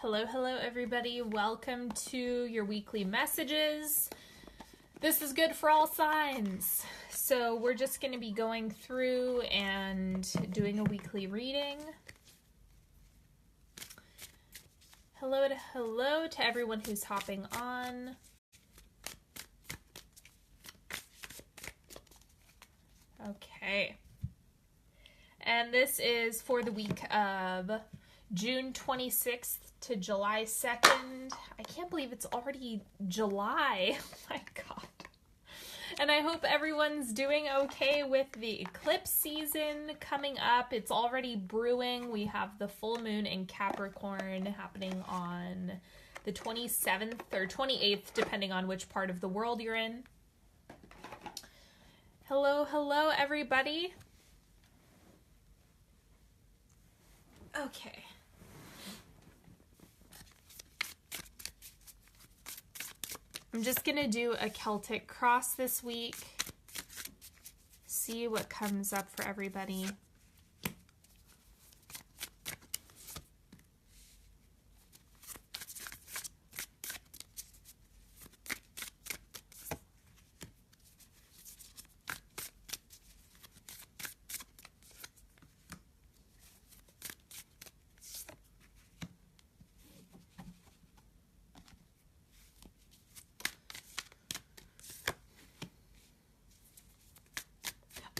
Hello, hello, everybody. Welcome to your weekly messages. This is good for all signs. So we're just going to be going through and doing a weekly reading. Hello to everyone who's hopping on. Okay. And this is for the week of June 26th to July 2nd. I can't believe it's already July. Oh my God. And I hope everyone's doing okay with the eclipse season coming up. It's already brewing. We have the full moon in Capricorn happening on the 27th or 28th, depending on which part of the world you're in. Hello, everybody. Okay. I'm just going to do a Celtic cross this week. See what comes up for everybody.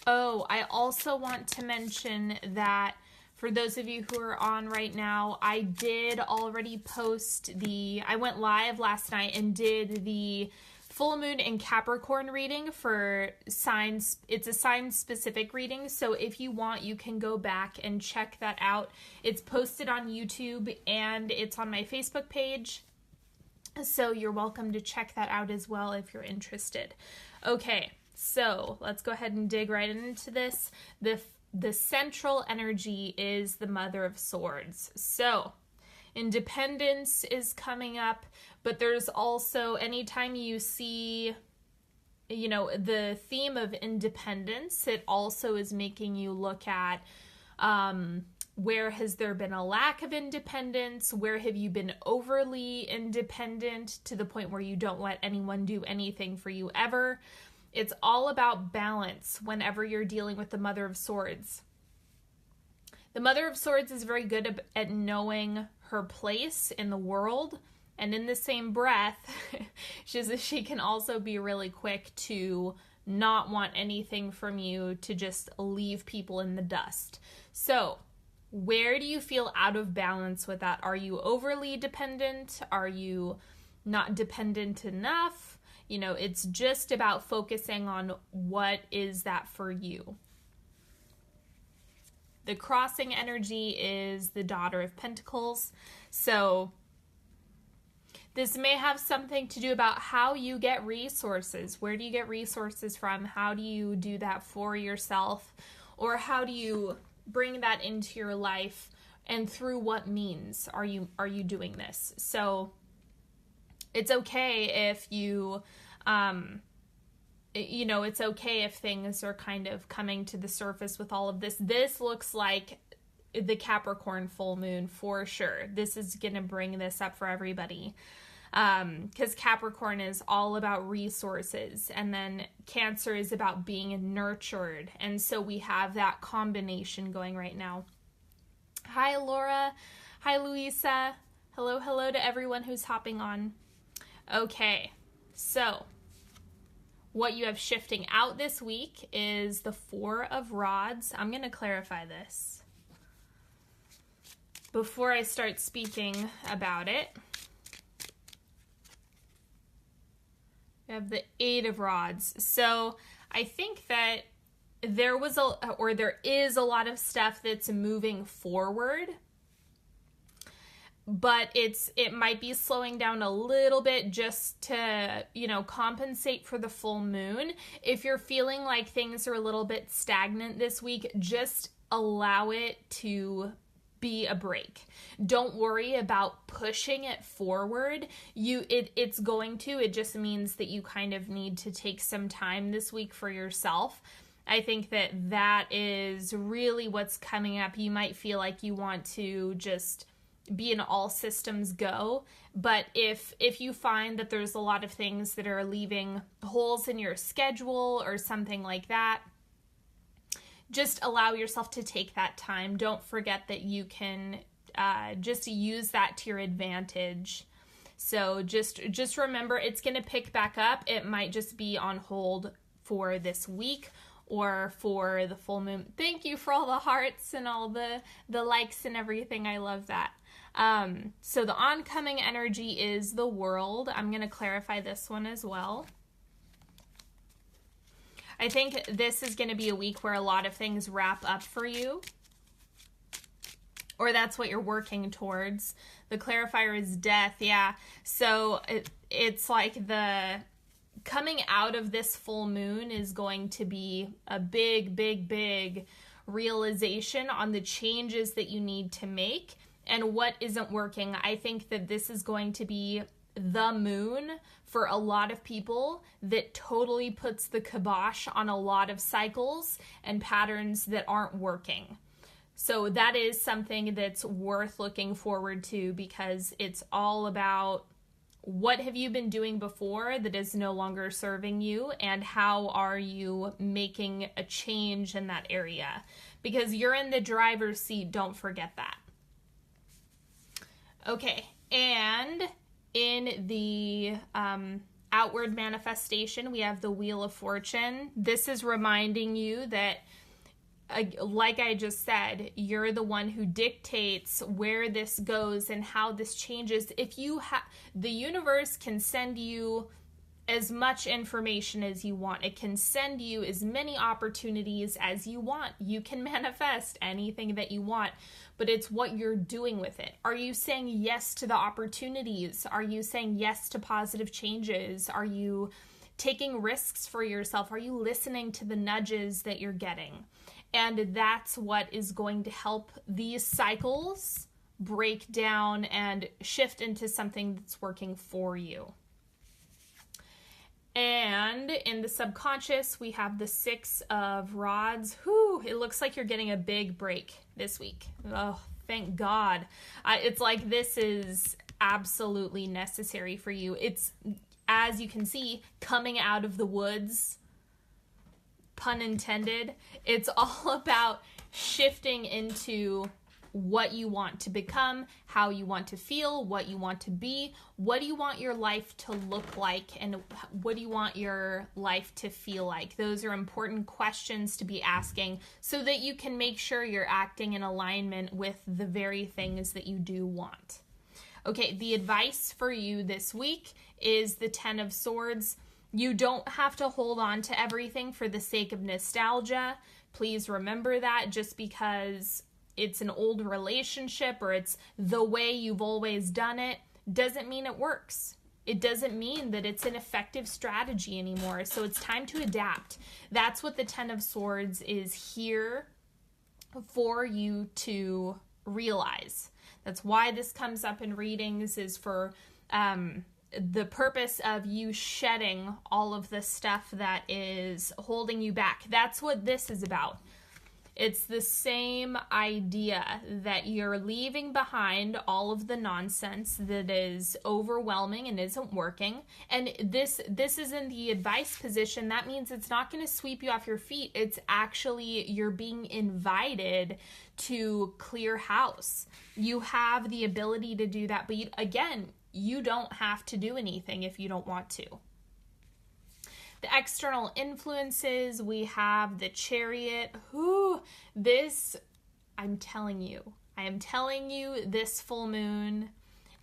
Oh, I also want to mention that for those of you who are on right now, I did already post I went live last night and did the full moon in Capricorn reading for signs. It's a sign specific reading. So if you want, you can go back and check that out. It's posted on YouTube and it's on my Facebook page. So you're welcome to check that out as well if you're interested. Okay. So let's go ahead and dig right into this. The central energy is the Mother of Swords. So independence is coming up, but there's also anytime you see, the theme of independence, it also is making you look at where has there been a lack of independence? Where have you been overly independent to the point where you don't let anyone do anything for you ever? It's all about balance whenever you're dealing with the Mother of Swords. The Mother of Swords is very good at knowing her place in the world. And in the same breath, she can also be really quick to not want anything from you, to just leave people in the dust. So where do you feel out of balance with that? Are you overly dependent? Are you not dependent enough? It's just about focusing on what is that for you. The crossing energy is the Daughter of Pentacles. So this may have something to do about how you get resources. Where do you get resources from? How do you do that for yourself? Or how do you bring that into your life? And through what means are you doing this? So it's okay if you, it's okay if things are kind of coming to the surface with all of this. This looks like the Capricorn full moon for sure. This is going to bring this up for everybody. Because Capricorn is all about resources, and then Cancer is about being nurtured. And so we have that combination going right now. Hi, Laura. Hi, Luisa. Hello to everyone who's hopping on. Okay, so what you have shifting out this week is the Four of Rods. I'm going to clarify this before I start speaking about it. We have the Eight of Rods. So I think that there is a lot of stuff that's moving forward, but it might be slowing down a little bit just to, compensate for the full moon. If you're feeling like things are a little bit stagnant this week, just allow it to be a break. Don't worry about pushing it forward. It just means that you kind of need to take some time this week for yourself. I think that is really what's coming up. You might feel like you want to just be an all systems go. But if you find that there's a lot of things that are leaving holes in your schedule or something like that, just allow yourself to take that time. Don't forget that you can just use that to your advantage. So just remember, it's going to pick back up. It might just be on hold for this week or for the full moon. Thank you for all the hearts and all the likes and everything. I love that. So the oncoming energy is the World. I'm going to clarify this one as well. I think this is going to be a week where a lot of things wrap up for you, or that's what you're working towards. The clarifier is Death, yeah. So it's like the coming out of this full moon is going to be a big, big, big realization on the changes that you need to make and what isn't working. I think that this is going to be the moon for a lot of people that totally puts the kibosh on a lot of cycles and patterns that aren't working. So that is something that's worth looking forward to, because it's all about what have you been doing before that is no longer serving you, and how are you making a change in that area, because you're in the driver's seat. Don't forget that. Okay, and in the outward manifestation, we have the Wheel of Fortune. This is reminding you that, like I just said, you're the one who dictates where this goes and how this changes. If you the universe can send you as much information as you want. It can send you as many opportunities as you want. You can manifest anything that you want, but it's what you're doing with it. Are you saying yes to the opportunities? Are you saying yes to positive changes? Are you taking risks for yourself? Are you listening to the nudges that you're getting? And that's what is going to help these cycles break down and shift into something that's working for you. And in the subconscious, we have the Six of Rods. Whew, it looks like you're getting a big break this week. Oh, thank God. It's like this is absolutely necessary for you. It's, as you can see, coming out of the woods, pun intended. It's all about shifting into what you want to become, how you want to feel, what you want to be, what do you want your life to look like, and what do you want your life to feel like. Those are important questions to be asking so that you can make sure you're acting in alignment with the very things that you do want. Okay, the advice for you this week is the Ten of Swords. You don't have to hold on to everything for the sake of nostalgia. Please remember that. Just because it's an old relationship or it's the way you've always done it doesn't mean it works. It doesn't mean that it's an effective strategy anymore. So it's time to adapt. That's what the Ten of Swords is here for you to realize. That's why this comes up in readings, is for the purpose of you shedding all of the stuff that is holding you back. That's what this is about. It's the same idea that you're leaving behind all of the nonsense that is overwhelming and isn't working. And this is in the advice position. That means it's not going to sweep you off your feet. It's actually, you're being invited to clear house. You have the ability to do that. But you don't have to do anything if you don't want to. The external influences, we have the Chariot. I'm telling you, this full moon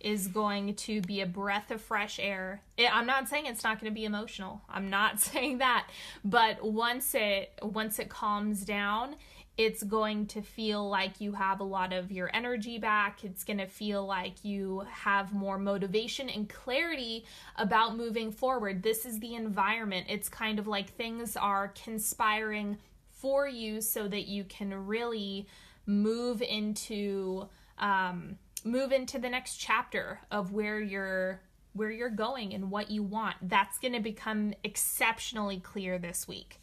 is going to be a breath of fresh air. I'm not saying it's not going to be emotional. I'm not saying that. But once it calms down, it's going to feel like you have a lot of your energy back. It's going to feel like you have more motivation and clarity about moving forward. This is the environment. It's kind of like things are conspiring for you so that you can really move into the next chapter of where you're going and what you want. That's going to become exceptionally clear this week.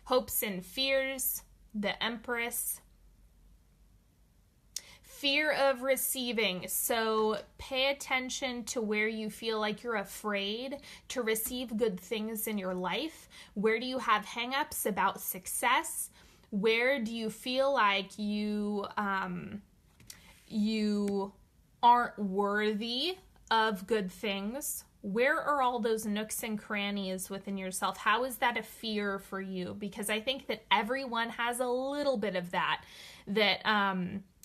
Hopes and fears. The Empress. Fear of receiving. So pay attention to where you feel like you're afraid to receive good things in your life. Where do you have hangups about success? Where do you feel like you aren't worthy of good things? Where are all those nooks and crannies within yourself? How is that a fear for you? Because I think that everyone has a little bit of that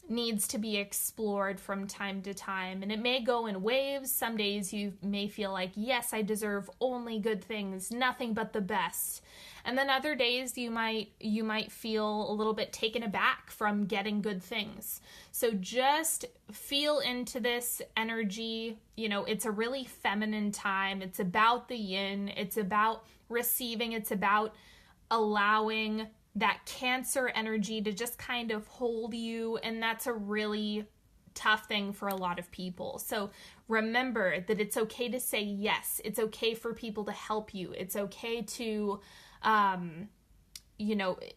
needs to be explored from time to time. And it may go in waves. Some days you may feel like, yes, I deserve only good things, nothing but the best. And then other days you might feel a little bit taken aback from getting good things. So just feel into this energy. You know, it's a really feminine time. It's about the yin. It's about receiving. It's about allowing that Cancer energy to just kind of hold you. And that's a really tough thing for a lot of people. So remember that it's okay to say yes. It's okay for people to help you. It's okay to,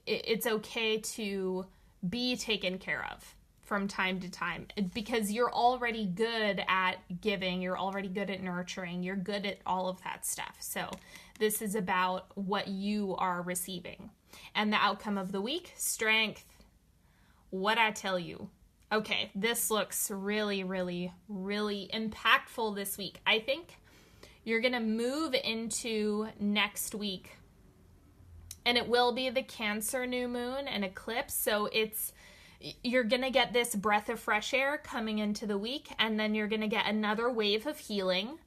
it's okay to be taken care of from time to time, because you're already good at giving. You're already good at nurturing. You're good at all of that stuff. So this is about what you are receiving. And the outcome of the week, strength. What I tell you. Okay, this looks really, really, really impactful this week. I think you're going to move into next week. And it will be the Cancer new moon and eclipse. So you're going to get this breath of fresh air coming into the week. And then you're going to get another wave of healing.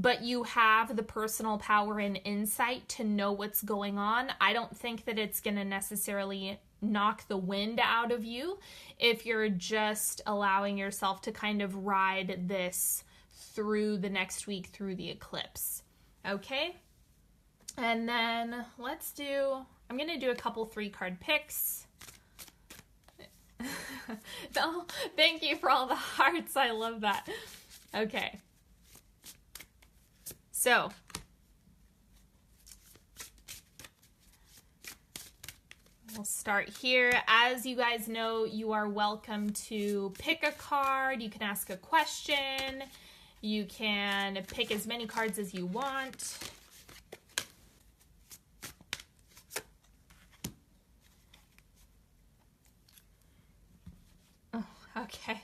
But you have the personal power and insight to know what's going on. I don't think that it's going to necessarily knock the wind out of you if you're just allowing yourself to kind of ride this through the next week, through the eclipse. Okay? And then I'm going to do a couple 3-card picks. Oh, thank you for all the hearts. I love that. Okay. So, we'll start here. As you guys know, you are welcome to pick a card. You can ask a question. You can pick as many cards as you want. Oh, okay.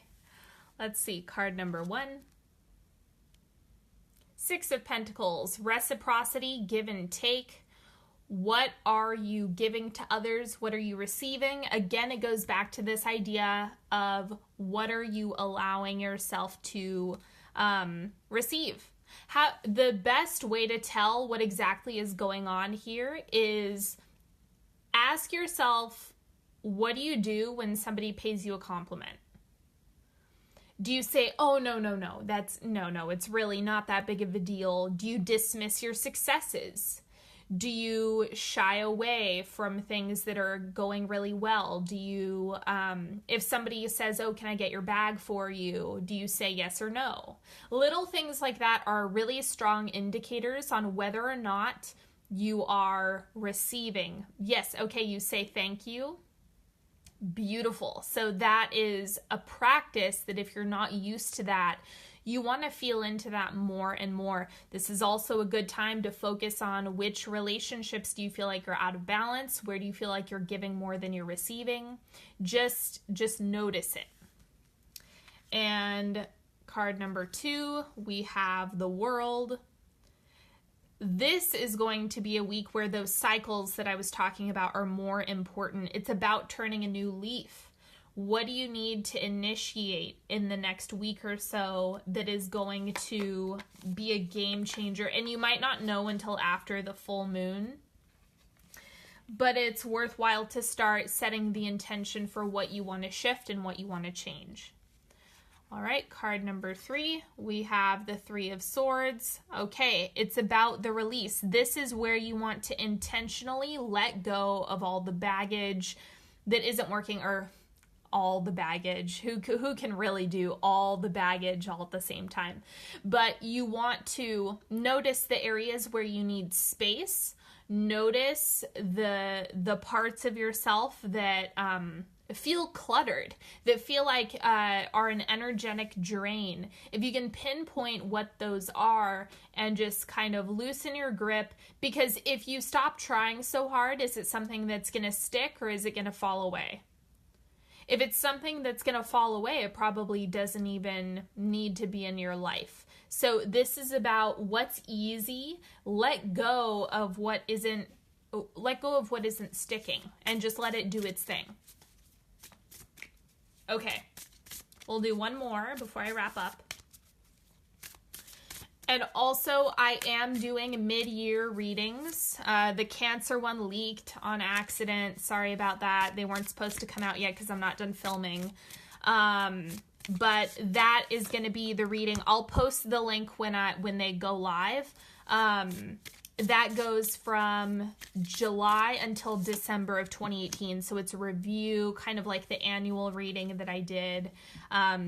Let's see. Card number 1. 6 of Pentacles, reciprocity, give and take. What are you giving to others? What are you receiving? Again, it goes back to this idea of what are you allowing yourself to receive? The best way to tell what exactly is going on here is ask yourself, what do you do when somebody pays you a compliment? Do you say, oh, no, it's really not that big of a deal? Do you dismiss your successes? Do you shy away from things that are going really well? Do you, if somebody says, oh, can I get your bag for you? Do you say yes or no? Little things like that are really strong indicators on whether or not you are receiving. Yes, okay, you say thank you. Beautiful. So that is a practice that if you're not used to that, you want to feel into that more and more. This is also a good time to focus on which relationships do you feel like are out of balance? Where do you feel like you're giving more than you're receiving? Just notice it. And card number 2, we have the World. This is going to be a week where those cycles that I was talking about are more important. It's about turning a new leaf. What do you need to initiate in the next week or so that is going to be a game changer? And you might not know until after the full moon, but it's worthwhile to start setting the intention for what you want to shift and what you want to change. All right, card number 3, we have the 3 of Swords. Okay, it's about the release. This is where you want to intentionally let go of all the baggage that isn't working, or all the baggage. Who can really do all the baggage all at the same time? But you want to notice the areas where you need space. Notice the parts of yourself that feel cluttered, that feel like are an energetic drain. If you can pinpoint what those are and just kind of loosen your grip, because if you stop trying so hard, is it something that's going to stick or is it going to fall away? If it's something that's going to fall away, it probably doesn't even need to be in your life. So this is about what's easy. Let go of what isn't sticking and just let it do its thing. Okay, we'll do one more before I wrap up. And also, I am doing mid-year readings. The Cancer one leaked on accident. Sorry about that. They weren't supposed to come out yet because I'm not done filming. But that is going to be the reading. I'll post the link when they go live. That goes from July until December of 2018. So it's a review, kind of like the annual reading that I did.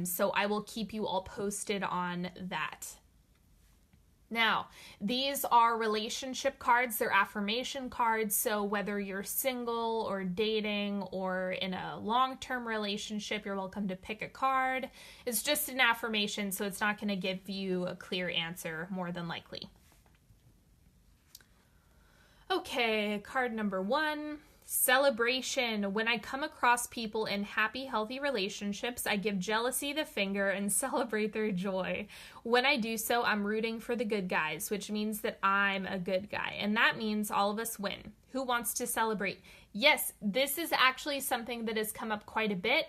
So I will keep you all posted on that. Now, these are relationship cards. They're affirmation cards. So whether you're single or dating or in a long-term relationship, you're welcome to pick a card. It's just an affirmation, so it's not going to give you a clear answer, more than likely. Okay, card number 1. Celebration. When I come across people in happy, healthy relationships, I give jealousy the finger and celebrate their joy. When I do so, I'm rooting for the good guys, which means that I'm a good guy. And that means all of us win. Who wants to celebrate? Yes, this is actually something that has come up quite a bit.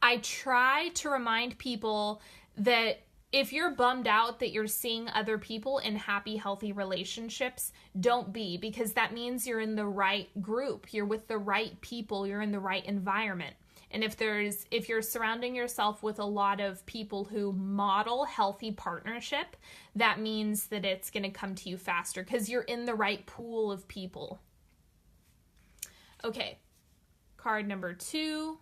I try to remind people that if you're bummed out that you're seeing other people in happy, healthy relationships, don't be, because that means you're in the right group. You're with the right people. You're in the right environment. And if you're surrounding yourself with a lot of people who model healthy partnership, that means that it's going to come to you faster because you're in the right pool of people. Okay, card number 2.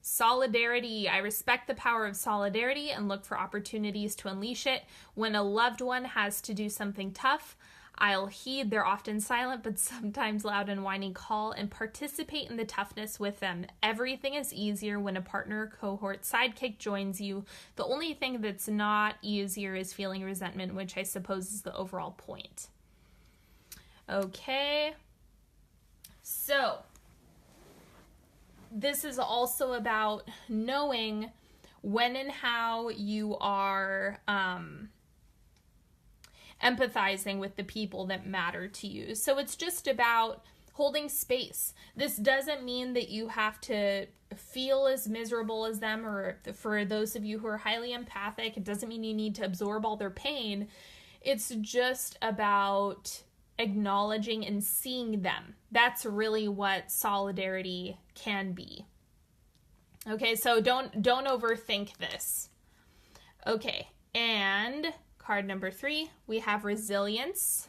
Solidarity. I respect the power of solidarity and look for opportunities to unleash it. When a loved one has to do something tough, I'll heed their often silent but sometimes loud and whining call and participate in the toughness with them. Everything is easier when a partner, cohort, sidekick joins you. The only thing that's not easier is feeling resentment, which I suppose is the overall point. Okay. So this is also about knowing when and how you are empathizing with the people that matter to you. So it's just about holding space. This doesn't mean that you have to feel as miserable as them, or for those of you who are highly empathic, it doesn't mean you need to absorb all their pain. It's just about acknowledging and seeing them. That's really what solidarity can be. Okay, so don't overthink this. Okay, and card number 3, we have resilience.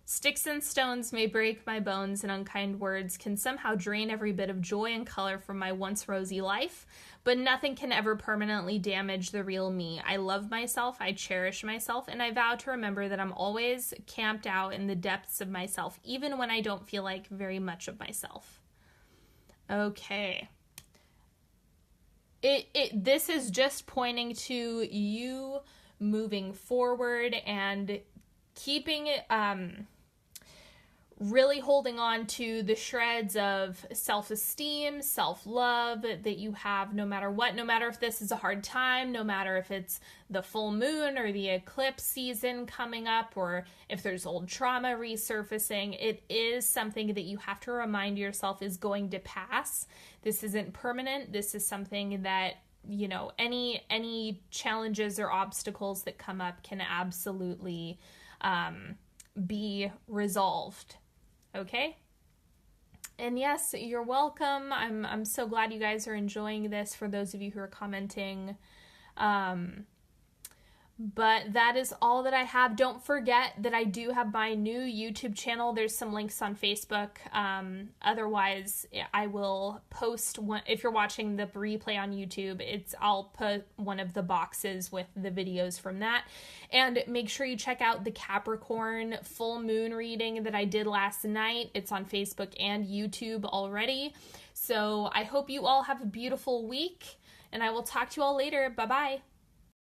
Sticks and stones may break my bones, and unkind words can somehow drain every bit of joy and color from my once rosy life, but nothing can ever permanently damage the real me. I love myself, I cherish myself, and I vow to remember that I'm always camped out in the depths of myself, even when I don't feel like very much of myself. Okay. This is just pointing to you moving forward and keeping it, really holding on to the shreds of self-esteem, self-love that you have no matter what, no matter if this is a hard time, no matter if it's the full moon or the eclipse season coming up, or if there's old trauma resurfacing. It is something that you have to remind yourself is going to pass. This isn't permanent. This is something that, you know, any challenges or obstacles that come up can absolutely be resolved. Okay? And yes, you're welcome. I'm so glad you guys are enjoying this, for those of you who are commenting. But that is all that I have. Don't forget that I do have my new YouTube channel. There's some links on Facebook. Otherwise, I will post one. If you're watching the replay on YouTube, I'll put one of the boxes with the videos from that. And make sure you check out the Capricorn full moon reading that I did last night. It's on Facebook and YouTube already. So I hope you all have a beautiful week, and I will talk to you all later. Bye-bye.